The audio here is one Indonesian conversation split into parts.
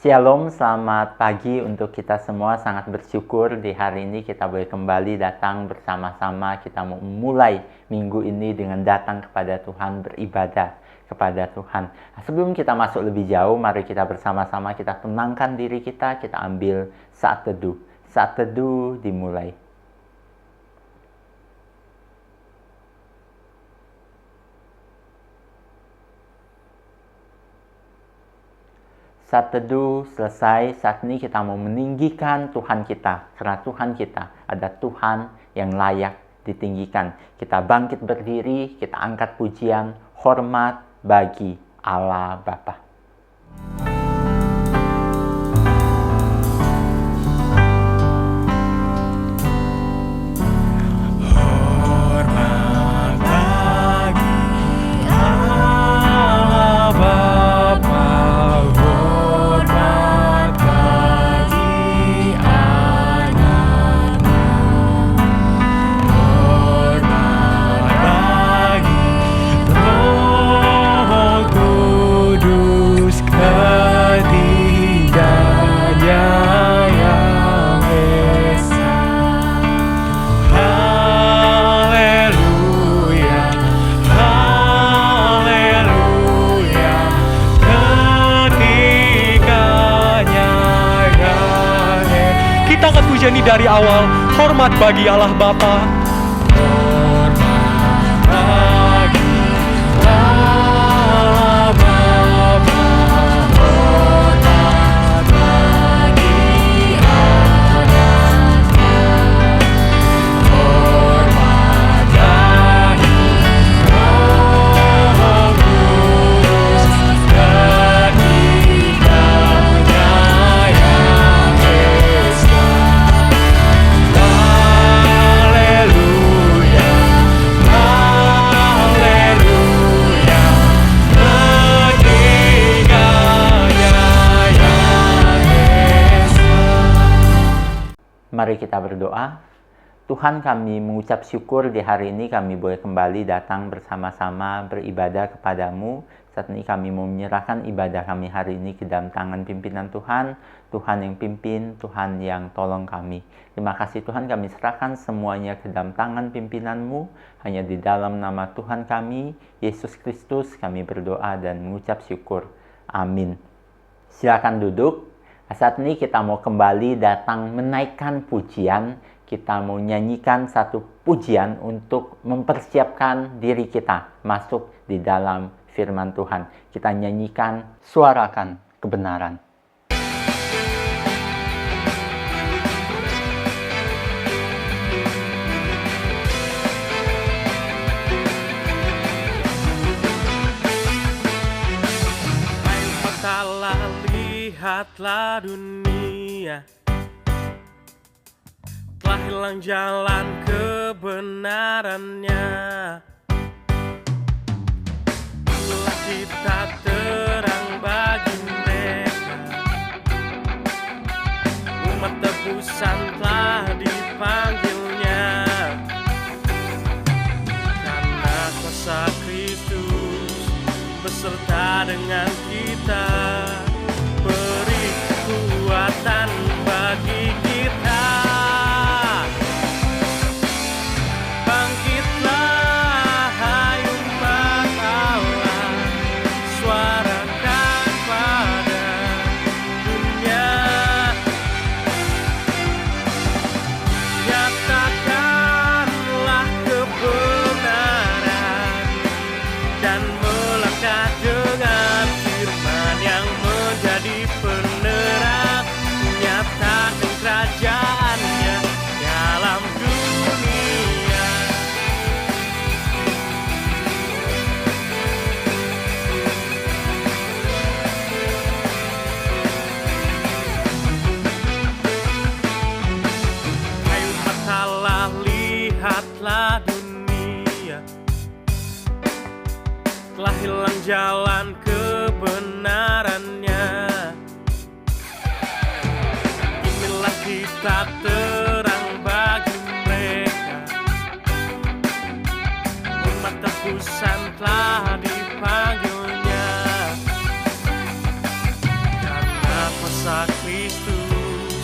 Shalom, selamat pagi untuk kita semua. Sangat bersyukur di hari ini kita boleh kembali datang bersama-sama. Kita mau memulai minggu ini dengan datang kepada Tuhan, beribadah kepada Tuhan. Sebelum kita masuk lebih jauh, mari kita bersama-sama kita tenangkan diri kita ambil saat teduh. Saat teduh dimulai. Saat teduh selesai, saat ini kita mau meninggikan Tuhan kita. Karena Tuhan kita ada Tuhan yang layak ditinggikan. Kita bangkit berdiri, kita angkat pujian, hormat bagi Allah Bapa. Pujian dari awal, hormat bagi Allah Bapa. Hormat bagi Allah Bapa. Hormat bagi anaknya. Hormat bagi Roh Kudus ketiganya yang esa. Mari kita berdoa. Tuhan, kami mengucap syukur di hari ini kami boleh kembali datang bersama-sama beribadah kepadamu. Saat ini kami mau menyerahkan ibadah kami hari ini ke dalam tangan pimpinan Tuhan. Tuhan yang pimpin, Tuhan yang tolong kami. Terima kasih Tuhan, kami serahkan semuanya ke dalam tangan pimpinanmu. Hanya di dalam nama Tuhan kami, Yesus Kristus, kami berdoa dan mengucap syukur. Amin. Silakan duduk. Saat ini kita mau kembali datang menaikkan pujian. Kita mau nyanyikan satu pujian untuk mempersiapkan diri kita masuk di dalam firman Tuhan. Kita nyanyikan Suarakan Kebenaran. Lihatlah dunia telah hilang jalan kebenarannya. Itulah kita terang bagi mereka. Umat tebusan telah dipanggilnya. Karena kuasa Kristus beserta dengan kita, beri kekuatan bagi kita. Bangkitlah hai umat Allah, suarakan Kristus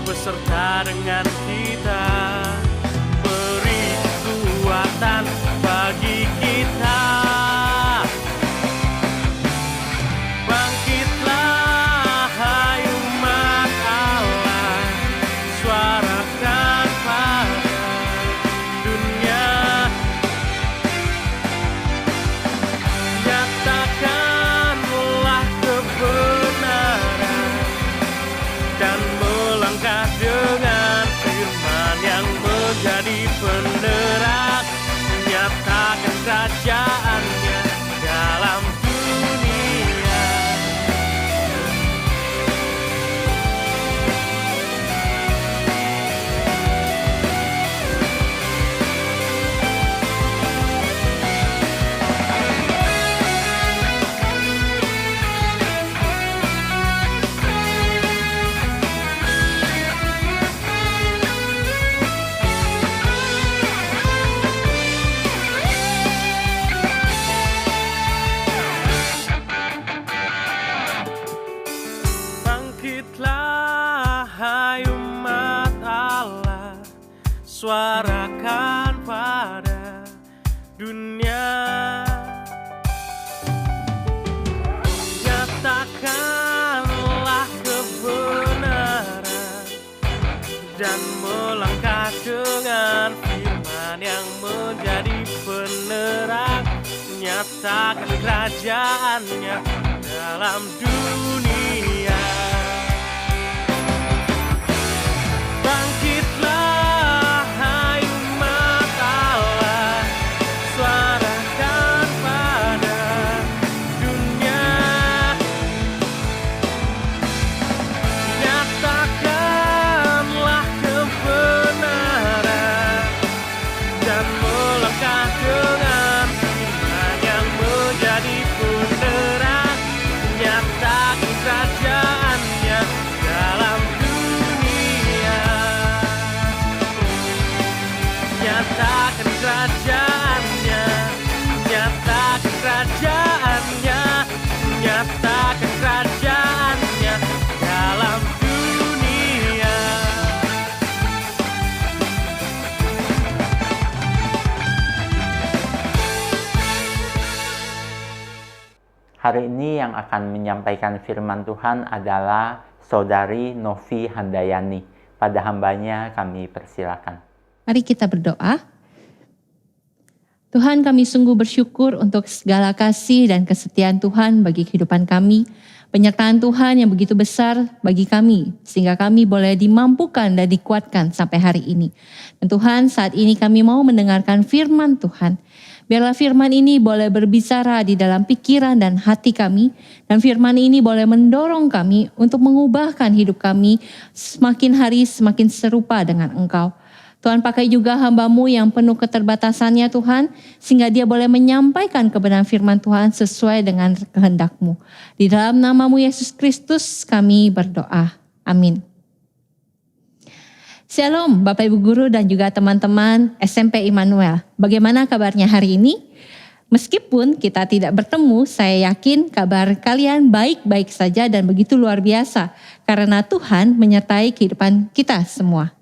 beserta dengan kita, beri kekuatan bagi kita. Bangkitlah hai umat Allah, suarakan pada dunia, nyatakanlah kebenaran dan melangkah dengan firman yang menjadi penerang, menyatakan kerajaannya dalam dunia. Bangkitlah hai umat Allah, suarakan pada dunia, nyatakanlah kebenaran dan melangkah dengan firman yang menjadi penerang, nyatakan kerajaannya dalam dunia. Bangkitlah hai umat Allah, suarakan pada dunia, nyatakanlah kebenaran dan melangkah dengan firman yang menjadi penerang, nyatakan kerajaannya dalam dunia, nyatakan kerajaannya, nyatakan kerajaannya, nyatakan kerajaannya dalam dunia. Hari ini yang akan menyampaikan firman Tuhan adalah Saudari Novi Handayani. Pada hambanya kami persilakan. Mari kita berdoa. Tuhan, kami sungguh bersyukur untuk segala kasih dan kesetiaan Tuhan bagi kehidupan kami. Penyertaan Tuhan yang begitu besar bagi kami, sehingga kami boleh dimampukan dan dikuatkan sampai hari ini. Dan Tuhan, saat ini kami mau mendengarkan firman Tuhan. Biarlah firman ini boleh berbicara di dalam pikiran dan hati kami. Dan firman ini boleh mendorong kami untuk mengubahkan hidup kami semakin hari semakin serupa dengan Engkau. Tuhan, pakai juga hamba-Mu yang penuh keterbatasannya Tuhan, sehingga dia boleh menyampaikan kebenaran firman Tuhan sesuai dengan kehendak-Mu. Di dalam nama-Mu Yesus Kristus kami berdoa. Amin. Shalom Bapak Ibu Guru dan juga teman-teman SMP Immanuel. Bagaimana kabarnya hari ini? Meskipun kita tidak bertemu, saya yakin kabar kalian baik-baik saja dan begitu luar biasa. Karena Tuhan menyertai kehidupan kita semua.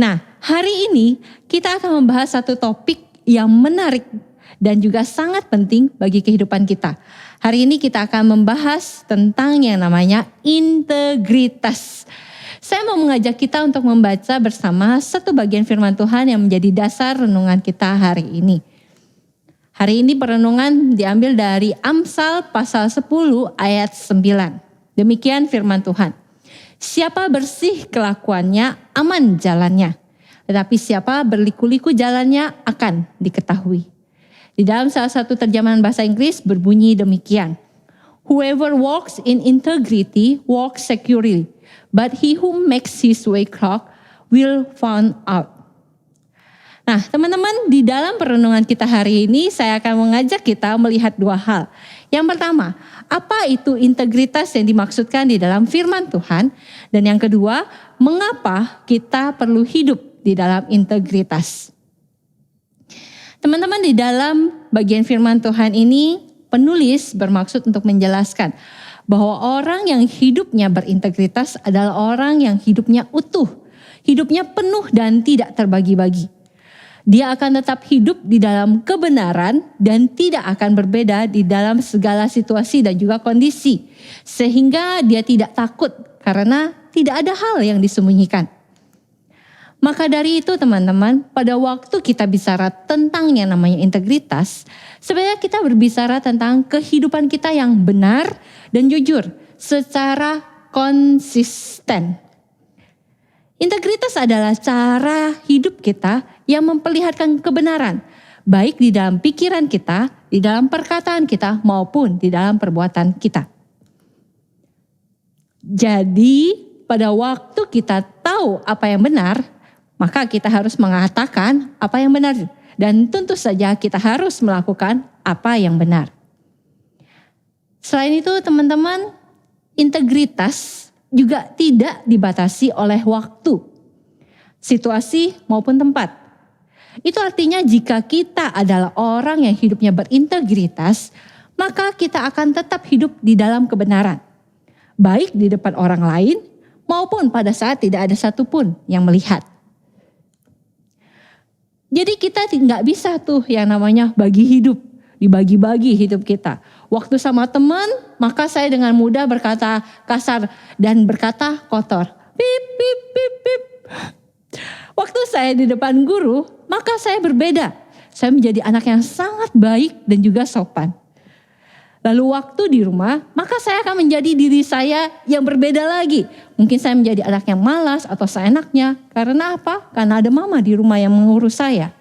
Nah, hari ini kita akan membahas satu topik yang menarik dan juga sangat penting bagi kehidupan kita. Hari ini kita akan membahas tentang yang namanya integritas. Saya mau mengajak kita untuk membaca bersama satu bagian firman Tuhan yang menjadi dasar renungan kita hari ini. Hari ini perenungan diambil dari Amsal pasal 10 ayat 9. Demikian firman Tuhan. Siapa bersih kelakuannya, aman jalannya. Tetapi siapa berliku-liku jalannya akan diketahui. Di dalam salah satu terjemahan bahasa Inggris berbunyi demikian. Whoever walks in integrity walks securely. But he who makes his way crooked will found out. Nah, teman-teman, di dalam perenungan kita hari ini saya akan mengajak kita melihat dua hal. Yang pertama, apa itu integritas yang dimaksudkan di dalam firman Tuhan? Dan yang kedua, mengapa kita perlu hidup di dalam integritas? Teman-teman, di dalam bagian firman Tuhan ini penulis bermaksud untuk menjelaskan bahwa orang yang hidupnya berintegritas adalah orang yang hidupnya utuh, hidupnya penuh dan tidak terbagi-bagi. Dia akan tetap hidup di dalam kebenaran dan tidak akan berbeda di dalam segala situasi dan juga kondisi. Sehingga dia tidak takut karena tidak ada hal yang disembunyikan. Maka dari itu teman-teman, pada waktu kita bicara tentang yang namanya integritas, sebenarnya kita berbicara tentang kehidupan kita yang benar dan jujur secara konsisten. Integritas adalah cara hidup kita yang memperlihatkan kebenaran, baik di dalam pikiran kita, di dalam perkataan kita, maupun di dalam perbuatan kita. Jadi, pada waktu kita tahu apa yang benar, maka kita harus mengatakan apa yang benar. Dan tentu saja kita harus melakukan apa yang benar. Selain itu teman-teman, integritas juga tidak dibatasi oleh waktu, situasi maupun tempat. Itu artinya jika kita adalah orang yang hidupnya berintegritas, maka kita akan tetap hidup di dalam kebenaran. Baik di depan orang lain maupun pada saat tidak ada satupun yang melihat. Jadi kita nggak bisa tuh yang namanya bagi hidup, dibagi-bagi hidup kita. Waktu sama teman, maka saya dengan mudah berkata kasar dan berkata kotor. Pip, pip, pip, pip. Waktu saya di depan guru, maka saya berbeda. Saya menjadi anak yang sangat baik dan juga sopan. Lalu waktu di rumah, maka saya akan menjadi diri saya yang berbeda lagi. Mungkin saya menjadi anak yang malas atau seenaknya. Karena apa? Karena ada mama di rumah yang mengurus saya.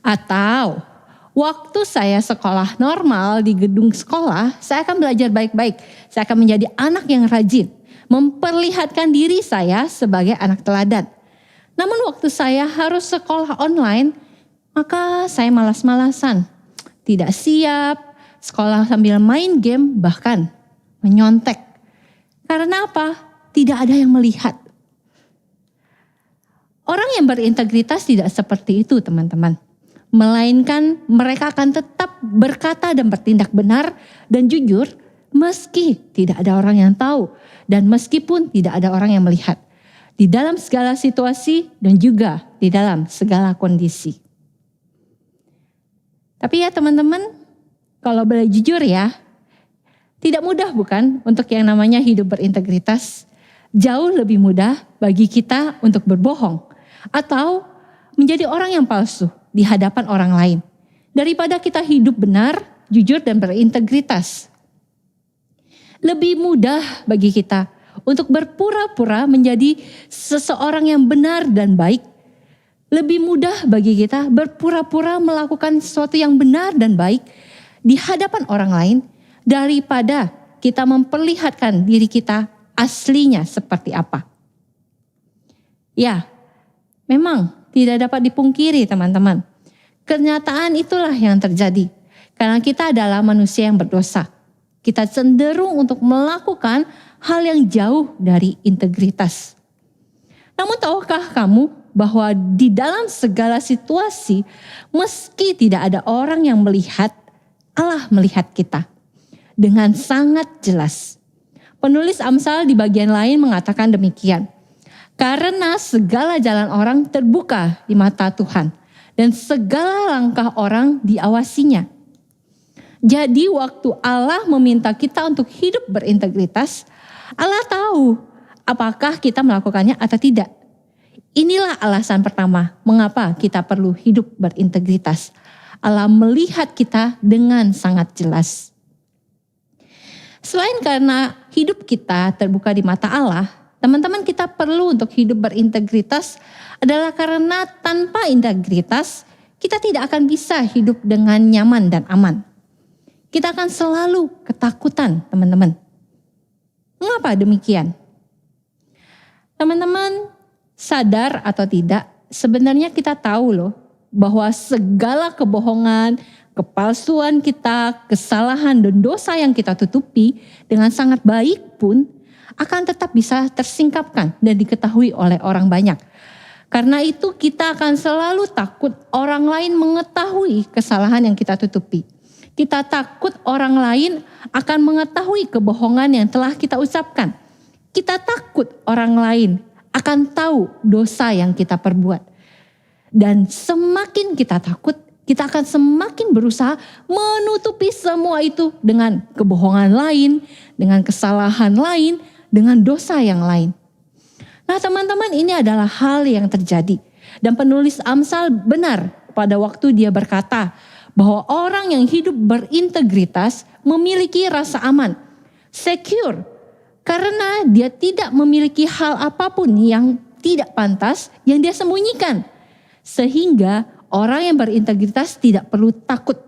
Atau waktu saya sekolah normal di gedung sekolah, saya akan belajar baik-baik. Saya akan menjadi anak yang rajin. Memperlihatkan diri saya sebagai anak teladan. Namun waktu saya harus sekolah online, maka saya malas-malasan. Tidak siap, sekolah sambil main game, bahkan menyontek. Karena apa? Tidak ada yang melihat. Orang yang berintegritas tidak seperti itu teman-teman. Melainkan mereka akan tetap berkata dan bertindak benar dan jujur meski tidak ada orang yang tahu dan meskipun tidak ada orang yang melihat. Di dalam segala situasi dan juga di dalam segala kondisi. Tapi ya teman-teman, kalau boleh jujur ya, tidak mudah bukan untuk yang namanya hidup berintegritas. Jauh lebih mudah bagi kita untuk berbohong atau menjadi orang yang palsu di hadapan orang lain. Daripada kita hidup benar, jujur dan berintegritas. Lebih mudah bagi kita untuk berpura-pura menjadi seseorang yang benar dan baik. Lebih mudah bagi kita berpura-pura melakukan sesuatu yang benar dan baik di hadapan orang lain daripada kita memperlihatkan diri kita aslinya seperti apa. Ya, memang tidak dapat dipungkiri teman-teman. Kenyataan itulah yang terjadi karena kita adalah manusia yang berdosa. Kita cenderung untuk melakukan hal yang jauh dari integritas. Namun tahukah kamu bahwa di dalam segala situasi, meski tidak ada orang yang melihat, Allah melihat kita dengan sangat jelas. Penulis Amsal di bagian lain mengatakan demikian. Karena segala jalan orang terbuka di mata Tuhan dan segala langkah orang diawasinya. Jadi waktu Allah meminta kita untuk hidup berintegritas, Allah tahu apakah kita melakukannya atau tidak. Inilah alasan pertama mengapa kita perlu hidup berintegritas. Allah melihat kita dengan sangat jelas. Selain karena hidup kita terbuka di mata Allah, teman-teman kita perlu untuk hidup berintegritas adalah karena tanpa integritas kita tidak akan bisa hidup dengan nyaman dan aman. Kita akan selalu ketakutan teman-teman. Mengapa demikian? Teman-teman, sadar atau tidak, sebenarnya kita tahu loh bahwa segala kebohongan, kepalsuan kita, kesalahan dan dosa yang kita tutupi dengan sangat baik pun akan tetap bisa tersingkapkan dan diketahui oleh orang banyak. Karena itu kita akan selalu takut orang lain mengetahui kesalahan yang kita tutupi. Kita takut orang lain akan mengetahui kebohongan yang telah kita ucapkan. Kita takut orang lain akan tahu dosa yang kita perbuat. Dan semakin kita takut, kita akan semakin berusaha menutupi semua itu dengan kebohongan lain, dengan kesalahan lain, dengan dosa yang lain. Nah teman-teman, ini adalah hal yang terjadi. Dan penulis Amsal benar pada waktu dia berkata bahwa orang yang hidup berintegritas memiliki rasa aman, secure, karena dia tidak memiliki hal apapun yang tidak pantas yang dia sembunyikan. Sehingga orang yang berintegritas tidak perlu takut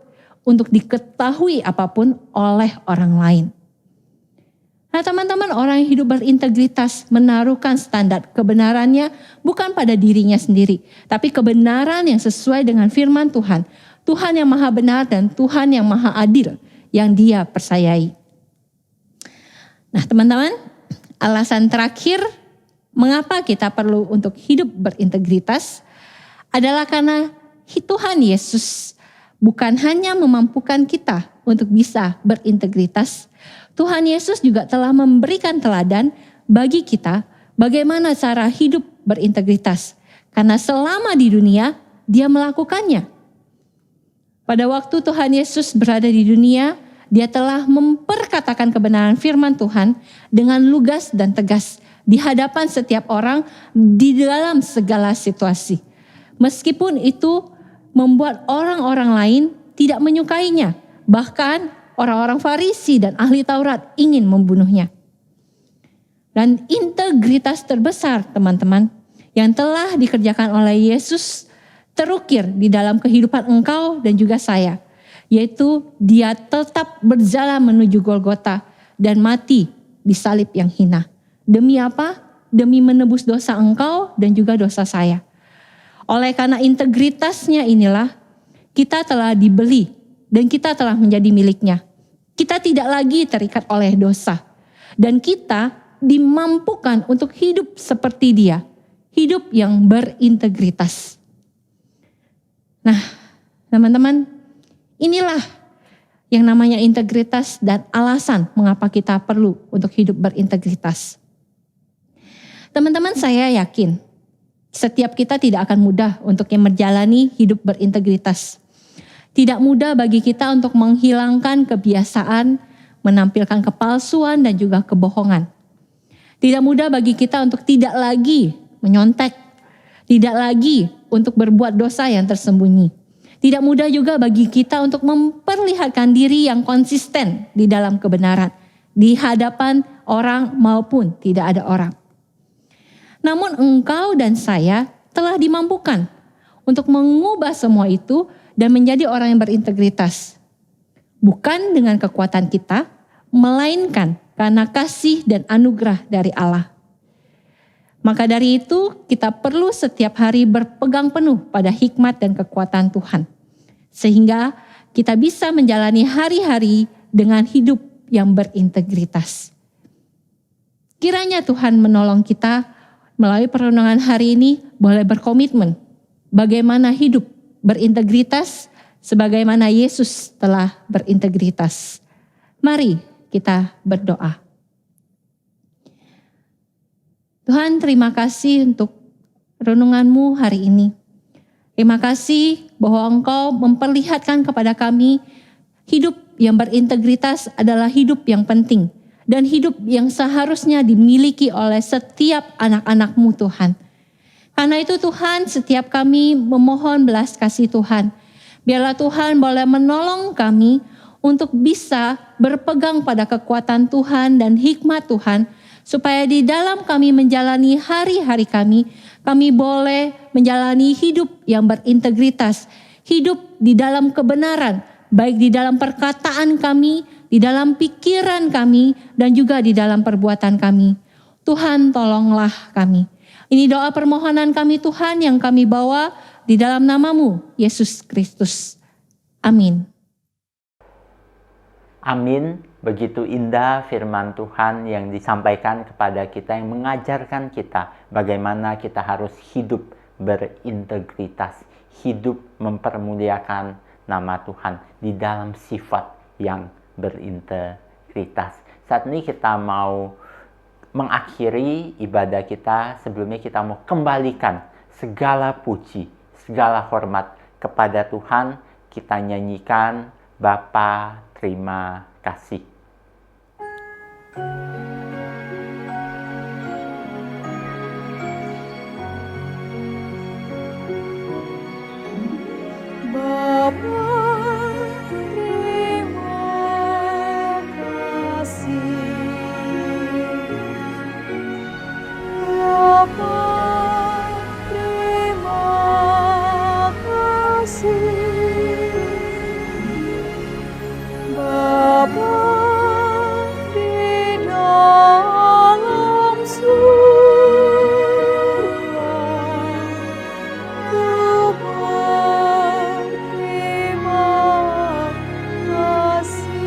untuk diketahui apapun oleh orang lain. Nah teman-teman, orang yang hidup berintegritas menaruhkan standar kebenarannya bukan pada dirinya sendiri, tapi kebenaran yang sesuai dengan firman Tuhan. Tuhan yang maha benar dan Tuhan yang maha adil yang dia percayai. Nah teman-teman, alasan terakhir mengapa kita perlu untuk hidup berintegritas adalah karena Tuhan Yesus bukan hanya memampukan kita untuk bisa berintegritas, Tuhan Yesus juga telah memberikan teladan bagi kita bagaimana cara hidup berintegritas. Karena selama di dunia, dia melakukannya. Pada waktu Tuhan Yesus berada di dunia, dia telah memperkatakan kebenaran firman Tuhan dengan lugas dan tegas di hadapan setiap orang di dalam segala situasi. Meskipun itu membuat orang-orang lain tidak menyukainya. Bahkan orang-orang Farisi dan ahli Taurat ingin membunuhnya. Dan integritas terbesar teman-teman yang telah dikerjakan oleh Yesus terukir di dalam kehidupan engkau dan juga saya. Yaitu dia tetap berjalan menuju Golgota dan mati di salib yang hina. Demi apa? Demi menebus dosa engkau dan juga dosa saya. Oleh karena integritasnya inilah kita telah dibeli dan kita telah menjadi miliknya. Kita tidak lagi terikat oleh dosa. Dan kita dimampukan untuk hidup seperti dia. Hidup yang berintegritas. Nah, teman-teman, inilah yang namanya integritas dan alasan mengapa kita perlu untuk hidup berintegritas. Teman-teman, saya yakin setiap kita tidak akan mudah untuk menjalani hidup berintegritas. Tidak mudah bagi kita untuk menghilangkan kebiasaan, menampilkan kepalsuan dan juga kebohongan. Tidak mudah bagi kita untuk tidak lagi menyontek, tidak lagi untuk berbuat dosa yang tersembunyi. Tidak mudah juga bagi kita untuk memperlihatkan diri yang konsisten di dalam kebenaran, di hadapan orang maupun tidak ada orang. Namun engkau dan saya telah dimampukan untuk mengubah semua itu dan menjadi orang yang berintegritas. Bukan dengan kekuatan kita, melainkan karena kasih dan anugerah dari Allah. Maka dari itu kita perlu setiap hari berpegang penuh pada hikmat dan kekuatan Tuhan. Sehingga kita bisa menjalani hari-hari dengan hidup yang berintegritas. Kiranya Tuhan menolong kita melalui perenungan hari ini boleh berkomitmen bagaimana hidup berintegritas sebagaimana Yesus telah berintegritas. Mari kita berdoa. Tuhan, terima kasih untuk renungan-Mu hari ini. Terima kasih bahwa Engkau memperlihatkan kepada kami hidup yang berintegritas adalah hidup yang penting dan hidup yang seharusnya dimiliki oleh setiap anak-anak-Mu Tuhan. Karena itu Tuhan, setiap kami memohon belas kasih Tuhan. Biarlah Tuhan boleh menolong kami untuk bisa berpegang pada kekuatan Tuhan dan hikmat Tuhan. Supaya di dalam kami menjalani hari-hari kami boleh menjalani hidup yang berintegritas. Hidup di dalam kebenaran, baik di dalam perkataan kami, di dalam pikiran kami, dan juga di dalam perbuatan kami. Tuhan, tolonglah kami. Ini doa permohonan kami Tuhan yang kami bawa di dalam nama-Mu, Yesus Kristus. Amin. Amin. Begitu indah firman Tuhan yang disampaikan kepada kita, yang mengajarkan kita bagaimana kita harus hidup berintegritas, hidup mempermuliakan nama Tuhan di dalam sifat yang berintegritas. Saat ini kita mau mengakhiri ibadah kita. Sebelumnya kita mau kembalikan segala puji, segala hormat kepada Tuhan. Kita nyanyikan Bapa terima kasih. Bapa terima kasih, Bapa terima kasih, Bapa di dalam surga, Ku berterima kasih.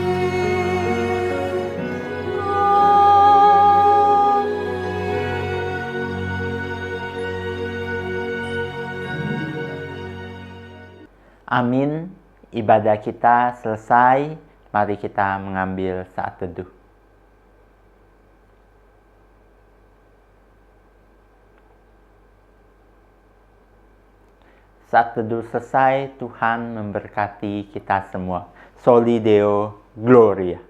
Amin. Ibadah kita selesai. Mari kita mengambil saat teduh. Saat teduh selesai, Tuhan memberkati kita semua. Soli Deo Gloria.